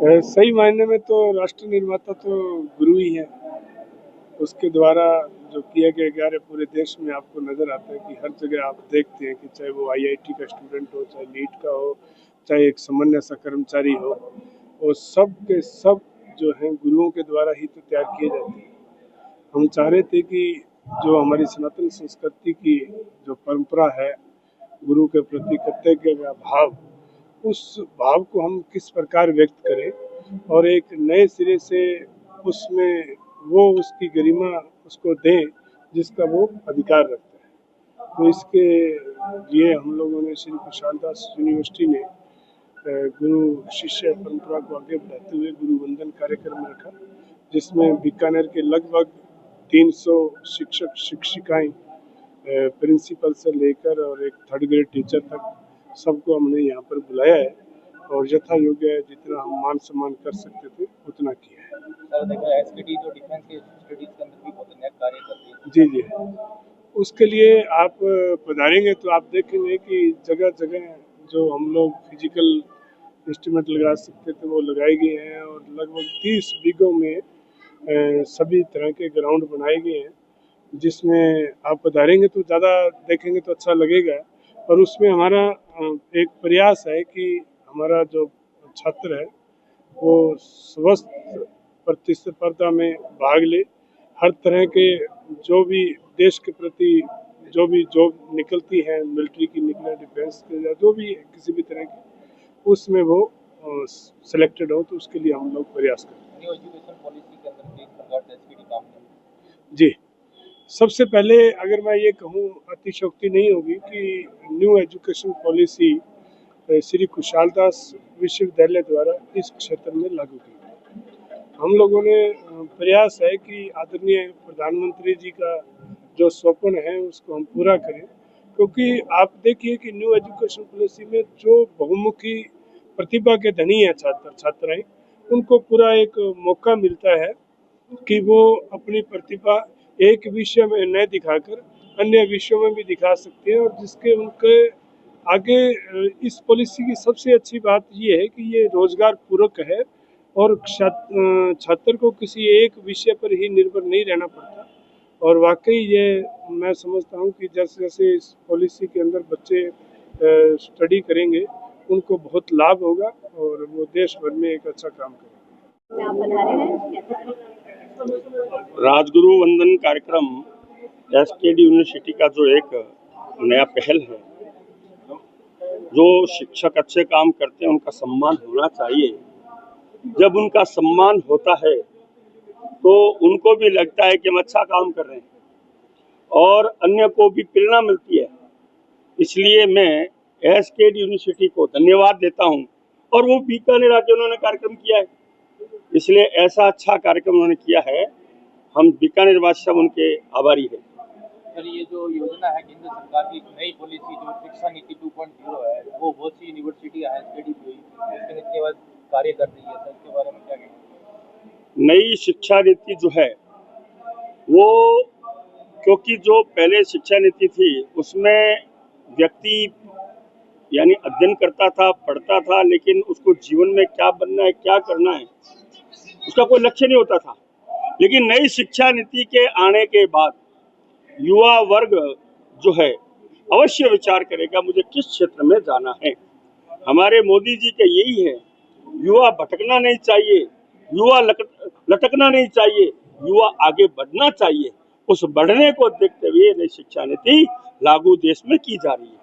सही मायने में तो राष्ट्र निर्माता तो गुरु ही है। उसके द्वारा जो किया गया कार्य पूरे देश में आपको नज़र आता है कि हर जगह आप देखते हैं कि चाहे वो आईआईटी का स्टूडेंट हो, चाहे नीट का हो, चाहे एक सामान्य सा कर्मचारी हो, वो सब के सब जो हैं गुरुओं के द्वारा ही तो तैयार किए जाते हैं। हम चाह रहे थे कि जो हमारी सनातन संस्कृति की जो परंपरा है, गुरु के प्रति कृतज्ञ का भाव, उस भाव को हम किस प्रकार व्यक्त करें और एक नए सिरे से उसमें वो उसकी गरिमा उसको दें जिसका वो अधिकार रखता है। तो इसके लिए हम लोगों ने श्री कुशालदास यूनिवर्सिटी ने गुरु शिष्य परंपरा को आगे बढ़ाते हुए गुरु वंदन कार्यक्रम रखा, जिसमें बीकानेर के लगभग 300 शिक्षक शिक्षिकाएं प्रिंसिपल से लेकर और एक थर्ड ग्रेड टीचर तक सबको हमने यहाँ पर बुलाया है और यथा योग्य जितना हम मान सम्मान कर सकते थे उतना किया है। सर देखो एसकेडी जो डिफेंस के स्टडीज के अंदर भी बहुत नया कार्य करती है। जी जी, उसके लिए आप पधारेंगे तो आप देखेंगे कि जगह जगह जो हम लोग फिजिकल इंस्ट्रूमेंट लगा सकते थे वो लगाए गए हैं और लगभग 30 बीघों में सभी तरह के ग्राउंड बनाए गए हैं, जिसमें आप पधारेंगे तो ज़्यादा देखेंगे तो अच्छा लगेगा। और उसमें हमारा एक प्रयास है कि हमारा जो छात्र है वो स्वस्थ प्रतिस्पर्धा में भाग ले, हर तरह के जो भी देश के प्रति जो भी जॉब निकलती है, मिलिट्री की निकले, डिफेंस के या जो भी किसी भी तरह की, उसमें वो सिलेक्टेड हो तो उसके लिए हम लोग प्रयास करते हैं। न्यू एजुकेशन पॉलिसी के अंदर किस प्रकार से एसकेडी काम करें? जी, सबसे पहले अगर मैं ये कहूँ अतिशयोक्ति नहीं होगी कि न्यू एजुकेशन पॉलिसी श्री कुशालदास विश्वविद्यालय द्वारा इस क्षेत्र में लागू की गई। हम लोगों ने प्रयास है कि आदरणीय प्रधानमंत्री जी का जो स्वप्न है उसको हम पूरा करें, क्योंकि आप देखिए कि न्यू एजुकेशन पॉलिसी में जो बहुमुखी प्रतिभा के धनी हैं छात्र छात्राएं, उनको पूरा एक मौका मिलता है कि वो अपनी प्रतिभा एक विषय में न दिखाकर अन्य विषयों में भी दिखा सकते हैं, और जिसके उनके आगे इस पॉलिसी की सबसे अच्छी बात ये है कि ये रोजगार पूरक है और छात्र को किसी एक विषय पर ही निर्भर नहीं रहना पड़ता। और वाकई ये मैं समझता हूँ कि जैसे जैसे इस पॉलिसी के अंदर बच्चे स्टडी करेंगे उनको बहुत लाभ होगा और वो देश भर में एक अच्छा काम करेंगे। राजगुरु वंदन कार्यक्रम एसकेडी यूनिवर्सिटी का जो एक नया पहल है, जो शिक्षक अच्छे काम करते हैं उनका सम्मान होना चाहिए। जब उनका सम्मान होता है तो उनको भी लगता है कि हम अच्छा काम कर रहे हैं और अन्य को भी प्रेरणा मिलती है। इसलिए मैं एसकेडी यूनिवर्सिटी को धन्यवाद देता हूं और वो बीकानेर आके उन्होंने कार्यक्रम किया है, इसलिए ऐसा अच्छा कार्यक्रम उन्होंने किया है। हम बीकानेर वासी सब उनके आभारी हैं। सर ये जो योजना है केंद्र सरकार की नई पॉलिसी जो शिक्षा नीति 2.0 है, वो बहुत सी यूनिवर्सिटी एसकेडी भी इसके नीति बाद कार्य कर रही है, सर इसके बारे में क्या कहेंगे? नई शिक्षा नीति जो है वो, क्योंकि जो पहले शिक्षा नीति थी उसमें व्यक्ति यानी अध्ययन करता था, पढ़ता था, लेकिन उसको जीवन में क्या बनना है, क्या करना है, उसका कोई लक्ष्य नहीं होता था। लेकिन नई शिक्षा नीति के आने के बाद युवा वर्ग जो है अवश्य विचार करेगा मुझे किस क्षेत्र में जाना है। हमारे मोदी जी का यही है, युवा भटकना नहीं चाहिए, युवा लटकना नहीं चाहिए, युवा आगे बढ़ना चाहिए। उस बढ़ने को देखते हुए नई शिक्षा नीति लागू देश में की जा रही है।